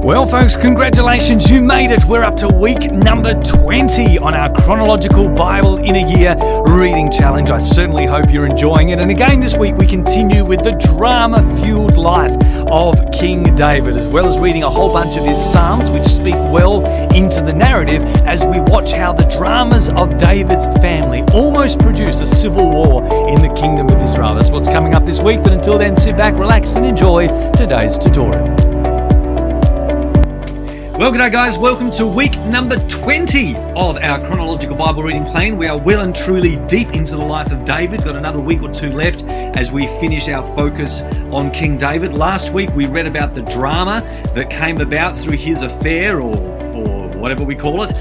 Well, folks, congratulations, you made it. We're up to week number 20 on our Chronological Bible-in-a-Year reading challenge. I certainly hope you're enjoying it. And again, this week we continue with the drama-fueled life of King David, as well as reading a whole bunch of his Psalms, which speak well into the narrative as we watch how the dramas of David's family almost produce a civil war in the kingdom of Israel. That's what's coming up this week. But until then, sit back, relax, and enjoy today's tutorial. Well, g'day guys, welcome to week number 20 of our Chronological Bible reading plan. We are well and truly deep into the life of David. Got another week or two left as we finish our focus on King David. Last week we read about the drama that came about through his affair, or whatever we call it,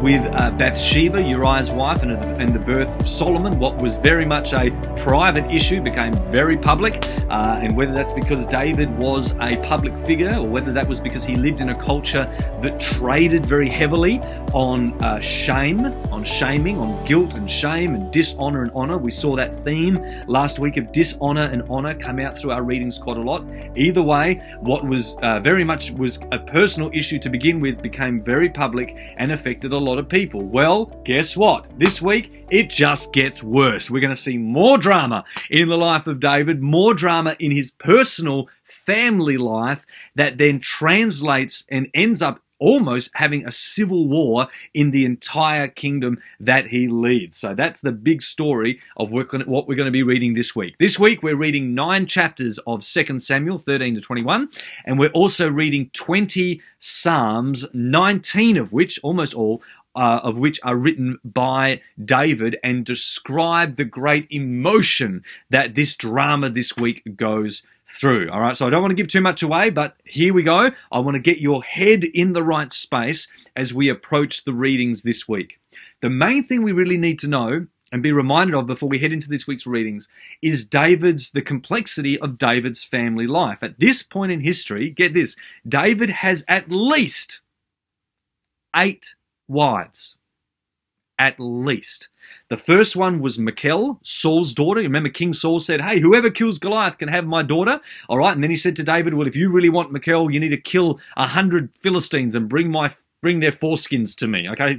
with Bathsheba, Uriah's wife, and the birth of Solomon. What was very much a private issue became very public, and whether that's because David was a public figure or whether that was because he lived in a culture that traded very heavily on shame, on shaming, on guilt and shame and dishonor and honor. We saw that theme last week of dishonor and honor come out through our readings quite a lot. Either way, what was very much was a personal issue to begin with became very public and affected a lot of people. Well, guess what? This week, it just gets worse. We're going to see more drama in the life of David, more drama in his personal family life that then translates and ends up almost having a civil war in the entire kingdom that he leads. So that's the big story of what we're going to be reading this week. This week we're reading 9 chapters of 2 Samuel 13 to 21, and we're also reading 20 Psalms, 19 of which, almost all, of which are written by David and describe the great emotion that this drama this week goes through. All right, so I don't want to give too much away, but here we go. I want to get your head in the right space as we approach the readings this week. The main thing we really need to know and be reminded of before we head into this week's readings is the complexity of David's family life. At this point in history, get this, David has at least 8 wives. At least. The first one was Michal, Saul's daughter. Remember, King Saul said, hey, whoever kills Goliath can have my daughter. All right, and then he said to David, well, if you really want Michal, you need to kill 100 Philistines and bring their foreskins to me. Okay,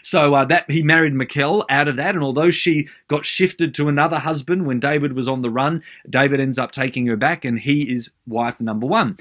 so that he married Michal out of that, and although she got shifted to another husband when David was on the run, David ends up taking her back, and he is wife number 1.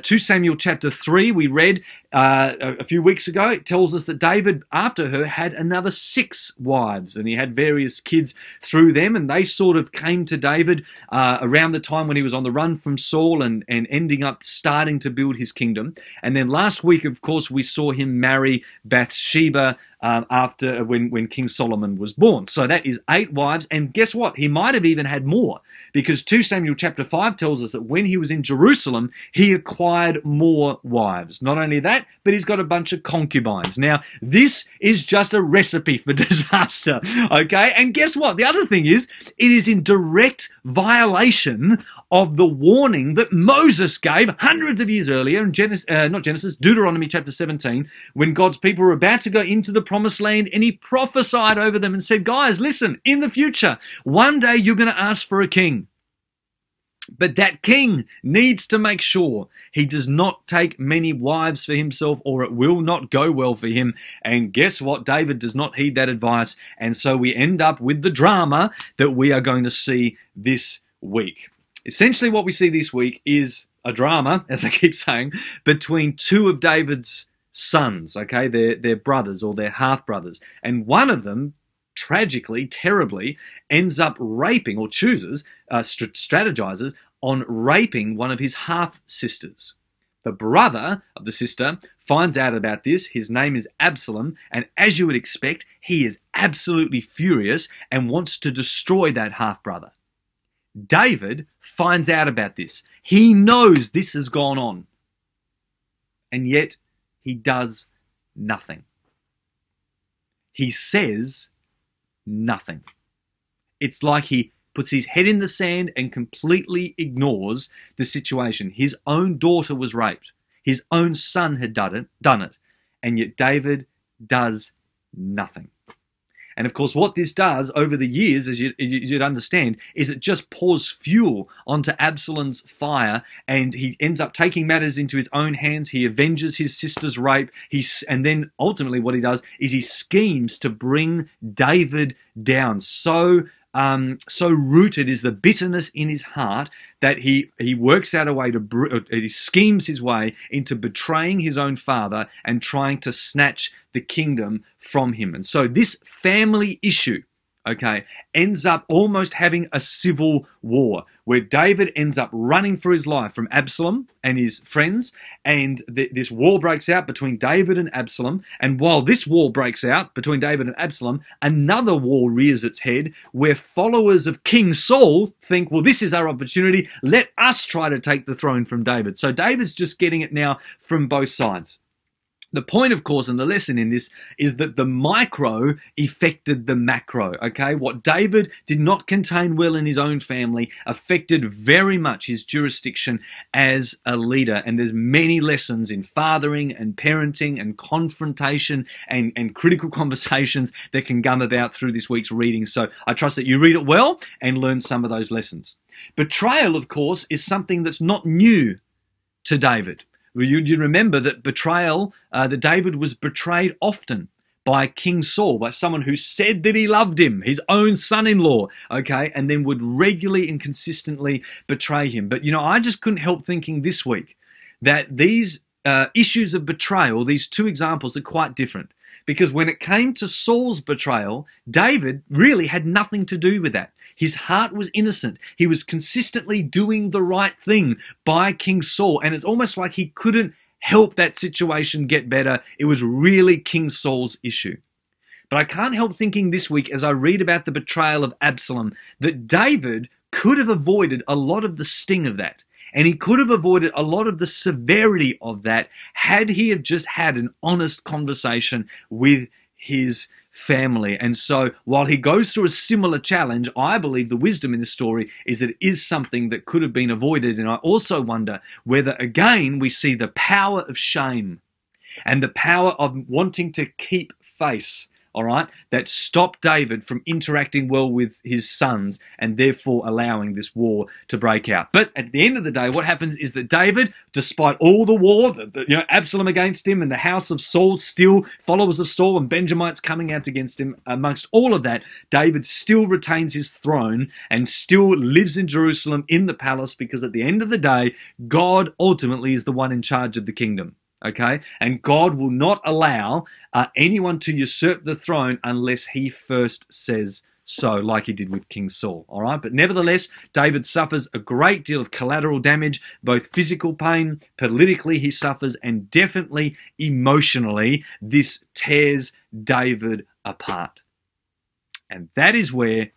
2 Samuel chapter 3, we read a few weeks ago. It tells us that David, after her, had another 6 wives, and he had various kids through them, and they sort of came to David around the time when he was on the run from Saul and ending up starting to build his kingdom. And then last week, of course, we saw him marry Bathsheba after when King Solomon was born. So that is 8 wives, and guess what? He might have even had more, because 2 Samuel chapter 5 tells us that when he was in Jerusalem, he acquired more wives. Not only that, but he's got a bunch of concubines. Now, this is just a recipe for disaster, okay? And guess what? The other thing is, it is in direct violation of the warning that Moses gave hundreds of years earlier in Deuteronomy chapter 17, when God's people were about to go into the promised land, and he prophesied over them and said, guys, listen, in the future, one day you're going to ask for a king. But that king needs to make sure he does not take many wives for himself, or it will not go well for him. And guess what? David does not heed that advice. And so we end up with the drama that we are going to see this week. Essentially what we see this week is a drama, as I keep saying, between 2 of David's sons, okay? They're brothers, or they're half-brothers. And one of them, tragically, terribly, ends up raping, or strategizes on raping one of his half-sisters. The brother of the sister finds out about this. His name is Absalom, and as you would expect, he is absolutely furious and wants to destroy that half-brother. David finds out about this. He knows this has gone on, and yet he does nothing. He says nothing. It's like he puts his head in the sand and completely ignores the situation. His own daughter was raped. His own son had done it, and yet David does nothing. And of course, what this does over the years, as you'd understand, is it just pours fuel onto Absalom's fire, and he ends up taking matters into his own hands. He avenges his sister's rape. And then ultimately what he does is he schemes to bring David down. So rooted is the bitterness in his heart that he works out a way he schemes his way into betraying his own father and trying to snatch the kingdom from him. And so this family issue, okay, ends up almost having a civil war where David ends up running for his life from Absalom and his friends, and this war breaks out between David and Absalom. And while this war breaks out between David and Absalom, another war rears its head where followers of King Saul think, well, this is our opportunity. Let us try to take the throne from David. So David's just getting it now from both sides. The point, of course, and the lesson in this is that the micro affected the macro, okay? What David did not contain well in his own family affected very much his jurisdiction as a leader. And there's many lessons in fathering and parenting and confrontation and critical conversations that can come about through this week's reading. So I trust that you read it well and learn some of those lessons. Betrayal, of course, is something that's not new to David. You remember that betrayal, that David was betrayed often by King Saul, by someone who said that he loved him, his own son-in-law, okay, and then would regularly and consistently betray him. But, I just couldn't help thinking this week that these issues of betrayal, these two examples, are quite different. Because when it came to Saul's betrayal, David really had nothing to do with that. His heart was innocent. He was consistently doing the right thing by King Saul. And it's almost like he couldn't help that situation get better. It was really King Saul's issue. But I can't help thinking this week, as I read about the betrayal of Absalom, that David could have avoided a lot of the sting of that. And he could have avoided a lot of the severity of that had he have just had an honest conversation with his family. And so while he goes through a similar challenge, I believe the wisdom in this story is that it is something that could have been avoided. And I also wonder whether, again, we see the power of shame and the power of wanting to keep face, all right, that stopped David from interacting well with his sons and therefore allowing this war to break out. But at the end of the day, what happens is that David, despite all the war, Absalom against him and the house of Saul, still followers of Saul and Benjamites coming out against him, amongst all of that, David still retains his throne and still lives in Jerusalem in the palace, because at the end of the day, God ultimately is the one in charge of the kingdom. Okay, and God will not allow anyone to usurp the throne unless he first says so, like he did with King Saul. All right, but nevertheless, David suffers a great deal of collateral damage, both physical pain, politically he suffers, and definitely emotionally. This tears David apart. And that is where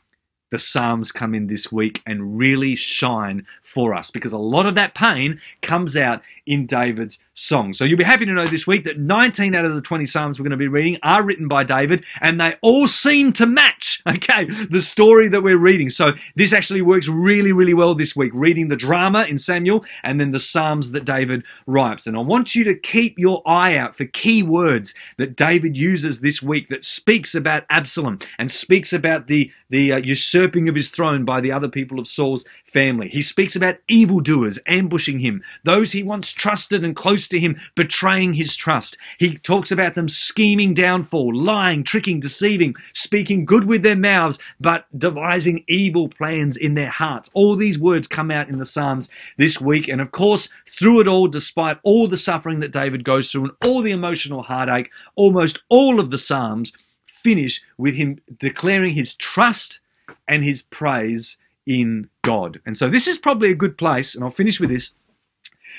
the Psalms come in this week and really shine for us, because a lot of that pain comes out in David's song. So you'll be happy to know this week that 19 out of the 20 Psalms we're going to be reading are written by David, and they all seem to match, okay, the story that we're reading. So this actually works really, really well this week, reading the drama in Samuel and then the Psalms that David writes. And I want you to keep your eye out for key words that David uses this week that speaks about Absalom and speaks about the usurping of his throne by the other people of Saul's family. He speaks about evildoers ambushing him, those he once trusted and close to him betraying his trust. He talks about them scheming downfall, lying, tricking, deceiving, speaking good with their mouths, but devising evil plans in their hearts. All these words come out in the Psalms this week. And of course, through it all, despite all the suffering that David goes through and all the emotional heartache, almost all of the Psalms finish with him declaring his trust and his praise in God. And so this is probably a good place, and I'll finish with this.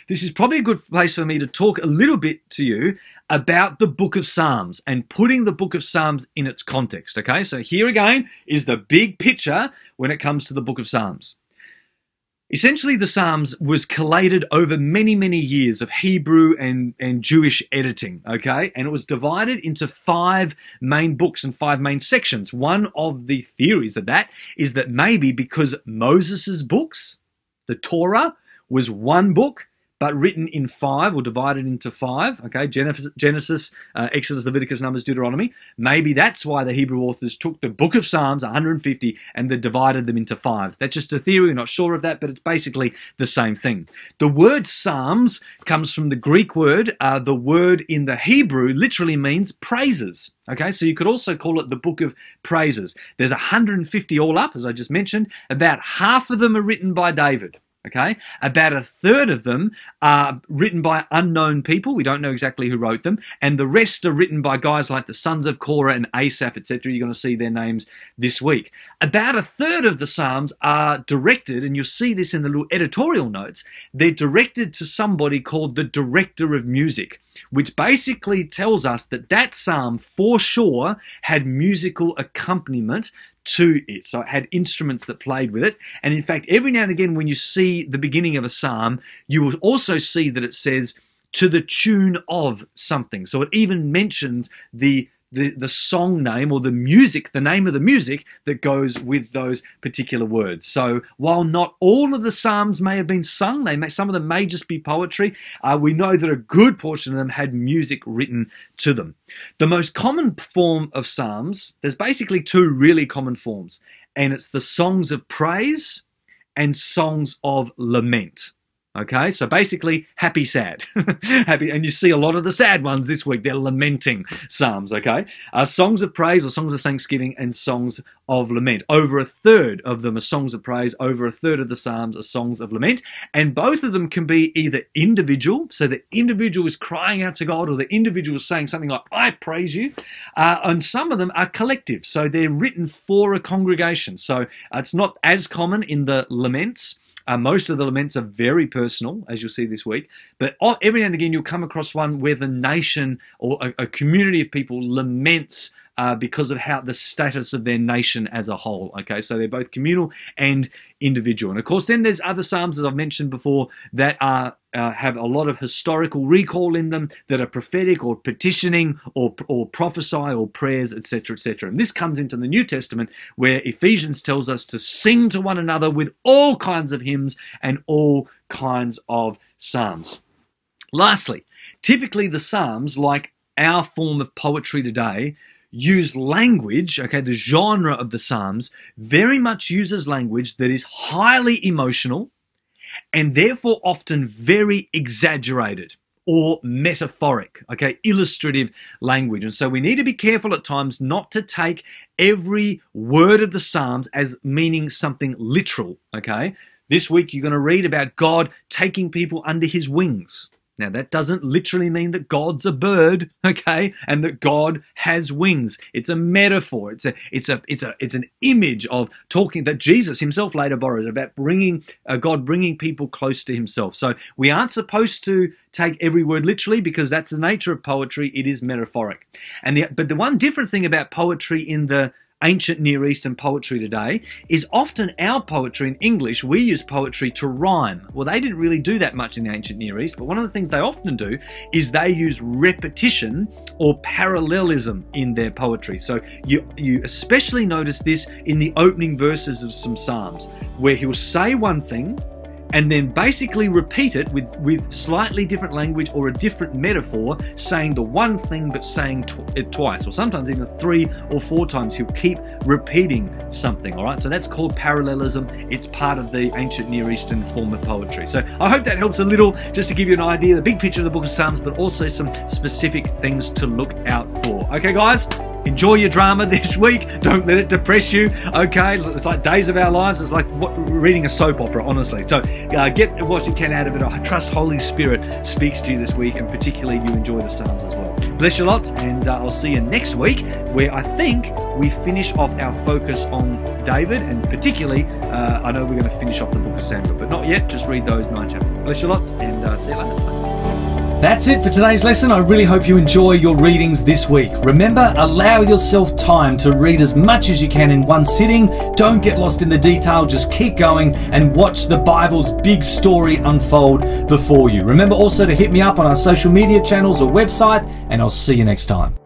This is probably a good place for me to talk a little bit to you about the book of Psalms and putting the book of Psalms in its context. Okay, so here again is the big picture when it comes to the book of Psalms. Essentially, the Psalms was collated over many, many years of Hebrew and Jewish editing, okay? And it was divided into 5 main books and 5 main sections. One of the theories of that is that maybe because Moses' books, the Torah, was one book, but written in 5 or divided into 5. Okay, Genesis, Exodus, Leviticus, Numbers, Deuteronomy. Maybe that's why the Hebrew authors took the book of Psalms, 150, and they divided them into 5. That's just a theory. We're not sure of that, but it's basically the same thing. The word Psalms comes from the Greek word. The word in the Hebrew literally means praises. Okay, so you could also call it the book of praises. There's 150 all up, as I just mentioned. About half of them are written by David. Okay, about a third of them are written by unknown people. We don't know exactly who wrote them. And the rest are written by guys like the sons of Korah and Asaph, etc. You're going to see their names this week. About a third of the Psalms are directed, and you'll see this in the little editorial notes, they're directed to somebody called the director of music, which basically tells us that that psalm for sure had musical accompaniment to it. So it had instruments that played with it. And in fact, every now and again, when you see the beginning of a psalm, you will also see that it says to the tune of something. So it even mentions the song name or the music, the name of the music that goes with those particular words. So while not all of the Psalms may have been sung, some of them may just be poetry, we know that a good portion of them had music written to them. The most common form of Psalms, there's basically 2 really common forms, and it's the songs of praise and songs of lament. Okay, so basically happy, sad. Happy, and you see a lot of the sad ones this week. They're lamenting psalms, okay? Songs of praise or songs of thanksgiving and songs of lament. Over a third of them are songs of praise. Over a third of the psalms are songs of lament. And both of them can be either individual, so the individual is crying out to God, or the individual is saying something like, I praise you. And some of them are collective, so they're written for a congregation. So it's not as common in the laments. Most of the laments are very personal, as you'll see this week. But every now and again, you'll come across one where the nation or a community of people laments because of how the status of their nation as a whole. Okay, so they're both communal and individual. And of course, then there's other psalms, as I've mentioned before, that have a lot of historical recall in them, that are prophetic or petitioning or prophesy or prayers, etc., etc. And this comes into the New Testament, where Ephesians tells us to sing to one another with all kinds of hymns and all kinds of psalms. Lastly, typically the psalms, like our form of poetry today, use language, okay, the genre of the psalms very much uses language that is highly emotional and therefore often very exaggerated or metaphoric, okay, illustrative language. And so we need to be careful at times not to take every word of the psalms as meaning something literal, okay? This week you're going to read about God taking people under his wings. Now, that doesn't literally mean that God's a bird, okay, and that God has wings. It's a metaphor. It's an image of talking that Jesus himself later borrows about God bringing people close to himself. So we aren't supposed to take every word literally, because that's the nature of poetry. It is metaphoric. But the one different thing about poetry in the ancient Near Eastern poetry today is often our poetry in English, we use poetry to rhyme. Well, they didn't really do that much in the ancient Near East, but one of the things they often do is they use repetition or parallelism in their poetry. So you especially notice this in the opening verses of some Psalms, where he'll say one thing and then basically repeat it with slightly different language or a different metaphor, saying the one thing but saying it twice, or sometimes even 3 or 4 times. He'll keep repeating something, all right? So that's called parallelism. It's part of the ancient Near Eastern form of poetry. So I hope that helps a little, just to give you an idea, the big picture of the book of Psalms, but also some specific things to look out for. Okay, guys? Enjoy your drama this week. Don't let it depress you, okay? It's like Days of Our Lives. It's like reading a soap opera, honestly. So get what you can out of it. I trust Holy Spirit speaks to you this week, and particularly you enjoy the Psalms as well. Bless you lots, and I'll see you next week, where I think we finish off our focus on David, and particularly, I know we're going to finish off the book of Samuel, but not yet. Just read those 9 chapters. Bless you lots, and see you later. Bye. That's it for today's lesson. I really hope you enjoy your readings this week. Remember, allow yourself time to read as much as you can in one sitting. Don't get lost in the detail. Just keep going and watch the Bible's big story unfold before you. Remember also to hit me up on our social media channels or website, and I'll see you next time.